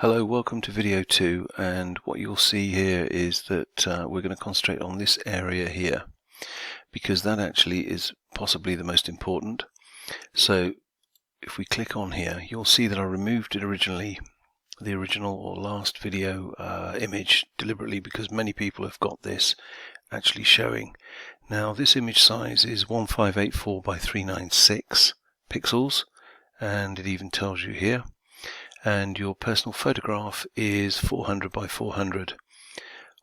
Hello, welcome to video 2, and what you'll see here is that we're going to concentrate on this area here because that actually is possibly the most important. So if we click on here, you'll see that I removed it originally, the original or last video image deliberately, because many people have got this actually showing. Now this image size is 1584 by 396 pixels, and it even tells you here. And your personal photograph is 400 by 400.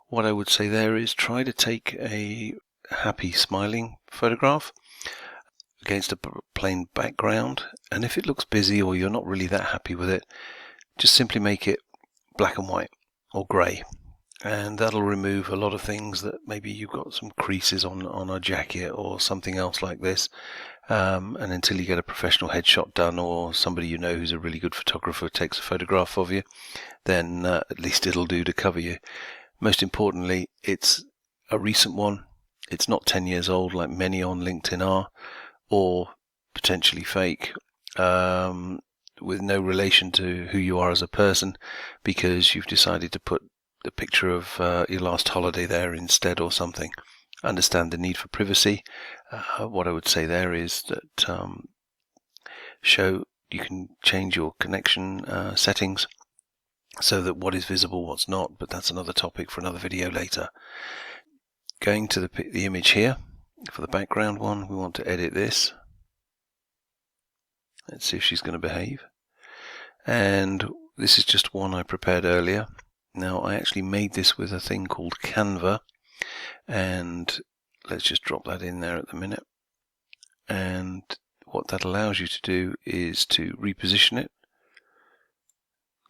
What I would say there is try to take a happy smiling photograph against a plain background, and if it looks busy or you're not really that happy with it, just simply make it black and white or grey, and that'll remove a lot of things that maybe you've got some creases on a jacket or something else like this. And until you get a professional headshot done, or somebody you know who's a really good photographer takes a photograph of you, then at least it'll do to cover you. Most importantly, it's a recent one. It's not 10 years old like many on LinkedIn are, or potentially fake, with no relation to who you are as a person, because you've decided to put the picture of your last holiday there instead or something. Understand the need for privacy. What I would say there is that you can change your connection settings so that what is visible, what's not, but that's another topic for another video later. Going to the image here, for the background one, we want to edit this. Let's see if she's going to behave. And this is just one I prepared earlier. Now I actually made this with a thing called Canva, and let's just drop that in there at the minute. And what that allows you to do is to reposition it,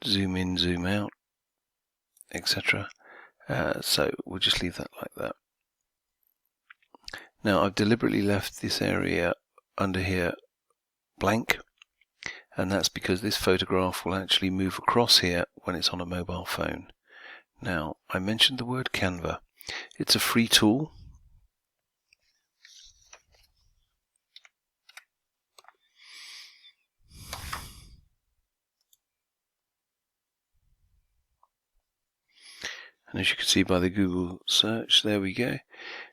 zoom in, zoom out, etc. So we'll just leave that like that. Now I've deliberately left this area under here blank, and that's because this photograph will actually move across here when it's on a mobile phone. Now I mentioned the word Canva. It's a free tool. And as you can see by the Google search, there we go.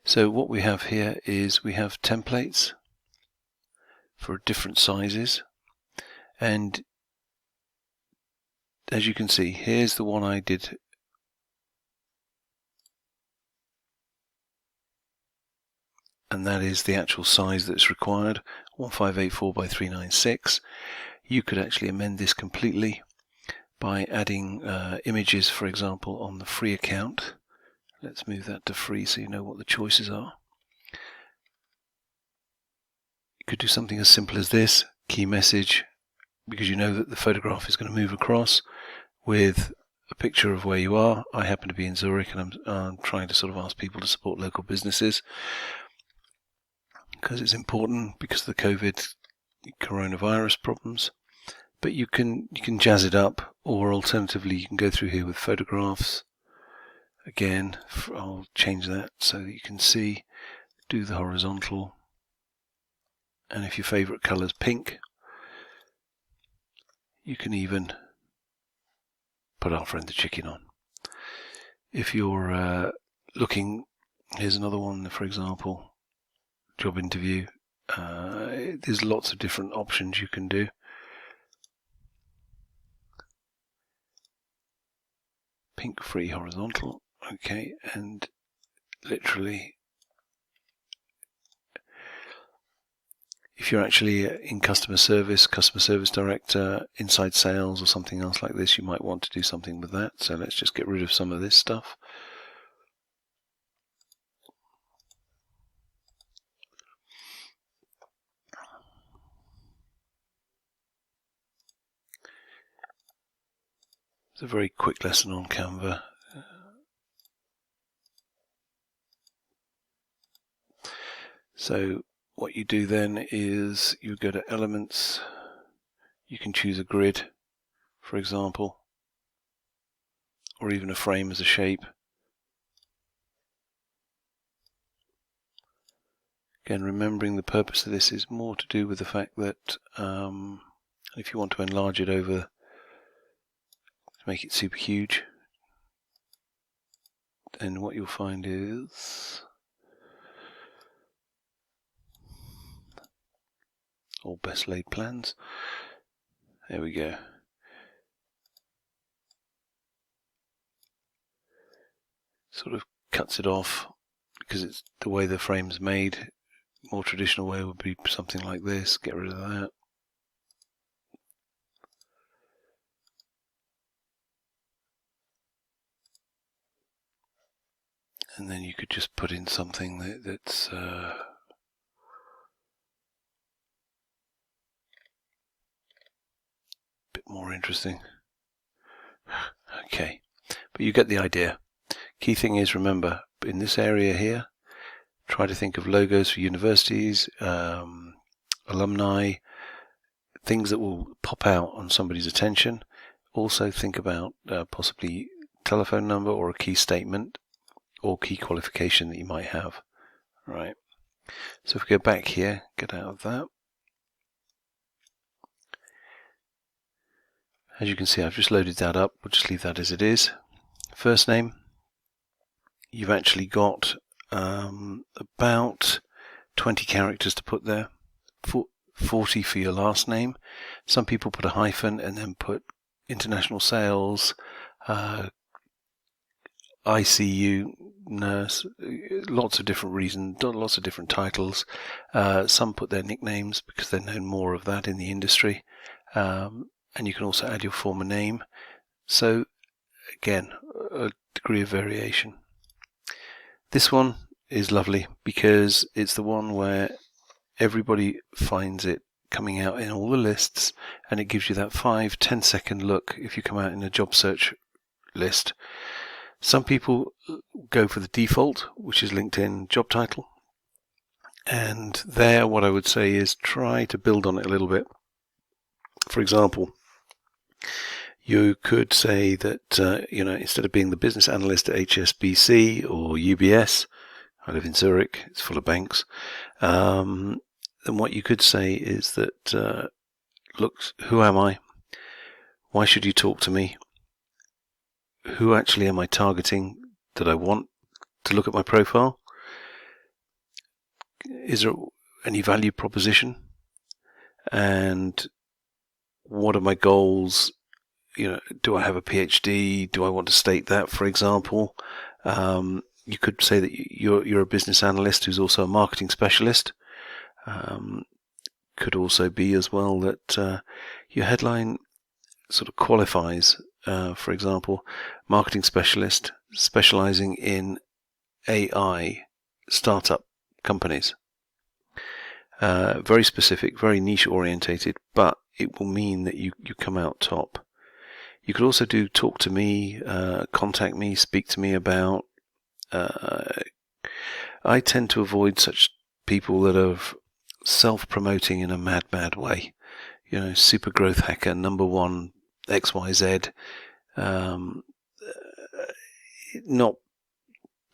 So what we have here is we have templates for different sizes. And as you can see, here's the one I did. And that is the actual size that's required, 1584 by 396. You could actually amend this completely by adding images, for example, on the free account. Let's move that to free so you know what the choices are. You could do something as simple as this, key message, because you know that the photograph is going to move across with a picture of where you are. I happen to be in Zurich, and I'm trying to sort of ask people to support local businesses, because it's important because of the coronavirus problems. But you can jazz it up, or alternatively you can go through here with photographs. Again, I'll change that so that you can see, do the horizontal, and if your favorite color is pink, you can even put Our Friend the Chicken on. If you're looking, here's another one, for example, job interview. There's lots of different options you can do. Pink free horizontal, okay, and literally, if you're actually in customer service director, inside sales, or something else like this, you might want to do something with that. So let's just get rid of some of this stuff. It's a very quick lesson on Canva. So what you do then is you go to Elements. You can choose a grid, for example, or even a frame as a shape. Again, remembering the purpose of this is more to do with the fact that if you want to enlarge it over make it super huge. And what you'll find is all best laid plans. There we go. Sort of cuts it off because it's the way the frame's made. More traditional way would be something like this. Get rid of that. And then you could just put in something that's bit more interesting. Okay, but you get the idea. Key thing is, remember, in this area here, try to think of logos for universities, alumni, things that will pop out on somebody's attention. Also think about possibly telephone number or a key statement or key qualification that you might have. Right. So if we go back here, get out of that. As you can see, I've just loaded that up. We'll just leave that as it is. First name, you've actually got about 20 characters to put there, 40 for your last name. Some people put a hyphen and then put international sales, ICU, nurse, lots of different reasons, lots of different titles. Some put their nicknames because they're known more of that in the industry. And you can also add your former name. So again, a degree of variation. This one is lovely because it's the one where everybody finds it coming out in all the lists, and it gives you that 5-10 second look if you come out in a job search list. Some people go for the default, which is LinkedIn job title, and there what I would say is try to build on it a little bit. For example, you could say that instead of being the business analyst at HSBC or UBS, I live in Zurich, it's full of banks, then what you could say is that, look, who am I? Why should you talk to me? Who actually am I targeting that I want to look at my profile? Is there any value proposition? And what are my goals? Do I have a PhD? Do I want to state that, for example? You could say that you're a business analyst who's also a marketing specialist. Could also be as well that your headline sort of qualifies, for example, marketing specialist specializing in AI startup companies. Very specific, very niche orientated, but it will mean that you come out top. You could also do talk to me, contact me, speak to me about. I tend to avoid such people that are self-promoting in a mad way. Super growth hacker, #1, XYZ. Not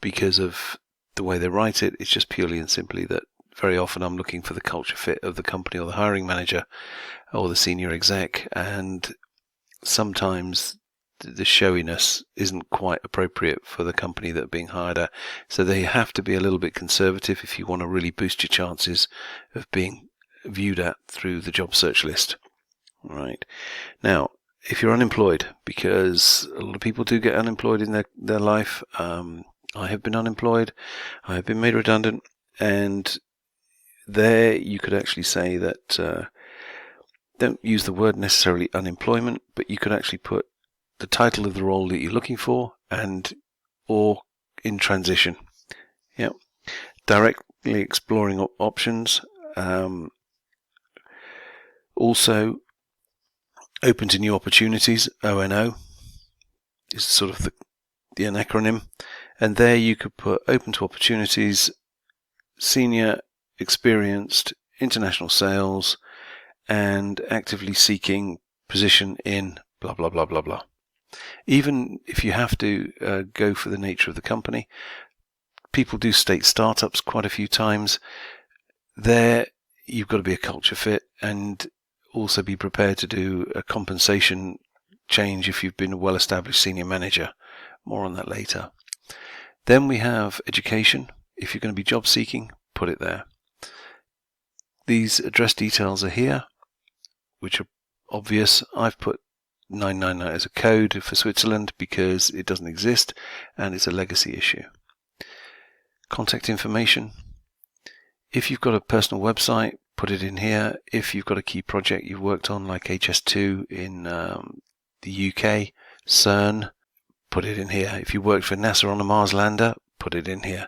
because of the way they write it. It's just purely and simply that very often I'm looking for the culture fit of the company or the hiring manager or the senior exec, and sometimes the showiness isn't quite appropriate for the company that are being hired at. So they have to be a little bit conservative if you want to really boost your chances of being viewed at through the job search list. All right. Now, if you're unemployed, because a lot of people do get unemployed in their life, I have been unemployed, I have been made redundant, and there you could actually say that don't use the word necessarily unemployment, but you could actually put the title of the role that you're looking for or in transition. Yeah, directly exploring options. Also open to new opportunities. ONO is sort of the acronym, and there you could put open to opportunities, senior, experienced, international sales, and actively seeking position in blah blah blah blah blah. Even if you have to go for the nature of the company, people do state startups quite a few times. There you've got to be a culture fit and also be prepared to do a compensation change if you've been a well-established senior manager. More on that later. Then we have education. If you're going to be job seeking, put it there. These address details are here, which are obvious. I've put 999 as a code for Switzerland because it doesn't exist and it's a legacy issue. Contact information. If you've got a personal website, put it in here. If you've got a key project you've worked on, like HS2 in the UK, CERN, put it in here. If you worked for NASA on a Mars lander, put it in here.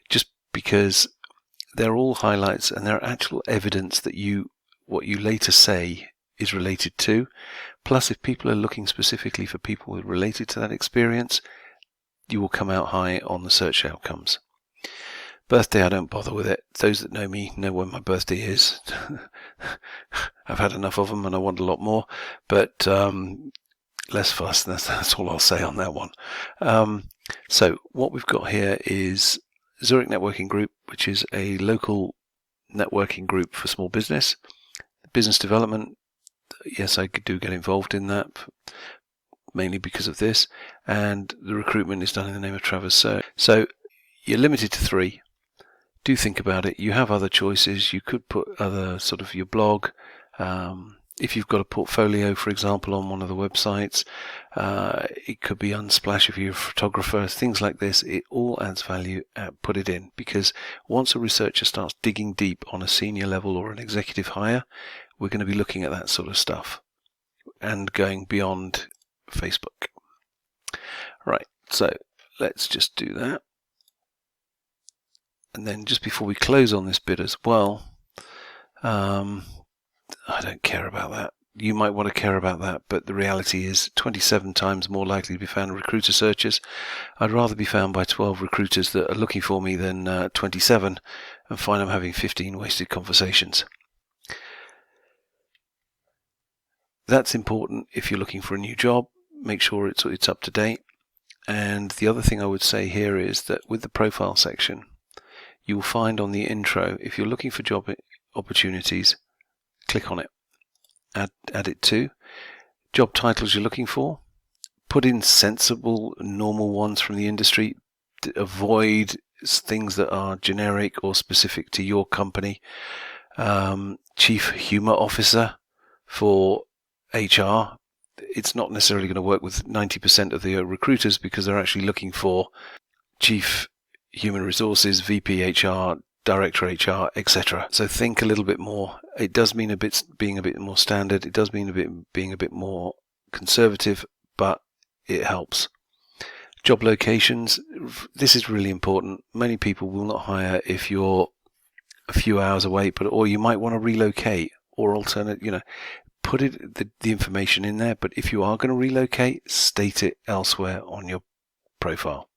Just because they're all highlights and they're actual evidence that what you later say is related to. Plus, if people are looking specifically for people related to that experience, you will come out high on the search outcomes. Birthday, I don't bother with it. Those that know me know when my birthday is. I've had enough of them and I want a lot more, but less fuss. That's all I'll say on that one. So what we've got here is Zurich Networking Group, which is a local networking group for small business. Business development, yes, I do get involved in that, mainly because of this. And the recruitment is done in the name of Travers Search. So you're limited to 3. Do think about it. You have other choices. You could put other sort of your blog. If you've got a portfolio, for example, on one of the websites, it could be Unsplash if you're a photographer, things like this. It all adds value. Put it in, because once a researcher starts digging deep on a senior level or an executive hire, we're going to be looking at that sort of stuff and going beyond Facebook. Right, so let's just do that. And then just before we close on this bit as well, I don't care about that. You might want to care about that, but the reality is 27 times more likely to be found in recruiter searches. I'd rather be found by 12 recruiters that are looking for me than 27 and find I'm having 15 wasted conversations. That's important if you're looking for a new job. Make sure it's up to date. And the other thing I would say here is that with the profile section, you will find on the intro, if you're looking for job opportunities, click on it. Add it to job titles you're looking for. Put in sensible, normal ones from the industry. Avoid things that are generic or specific to your company. Chief Humour Officer for HR. It's not necessarily going to work with 90% of the recruiters because they're actually looking for Chief Human Resources, VP HR, Director HR, etc. So think a little bit more. It does mean being a bit more standard. It does mean being a bit more conservative, but it helps. Job locations. This is really important. Many people will not hire if you're a few hours away, or you might want to relocate or alternate. Put the information in there. But if you are going to relocate, state it elsewhere on your profile.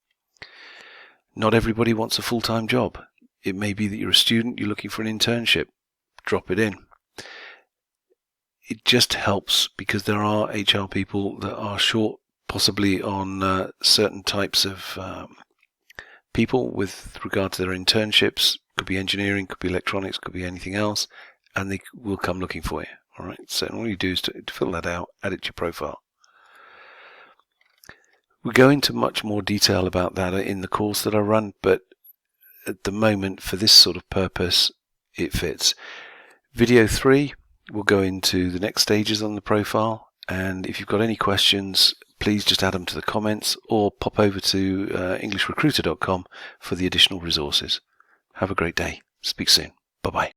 Not everybody wants a full-time job. It may be that you're a student, you're looking for an internship. Drop it in. It just helps because there are HR people that are short, possibly on certain types of people with regard to their internships. Could be engineering, could be electronics, could be anything else, and they will come looking for you. All right. So all you do is to fill that out, add it to your profile. We go into much more detail about that in the course that I run, but at the moment, for this sort of purpose, it fits. Video 3 will go into the next stages on the profile, and if you've got any questions, please just add them to the comments or pop over to EnglishRecruiter.com for the additional resources. Have a great day. Speak soon. Bye-bye.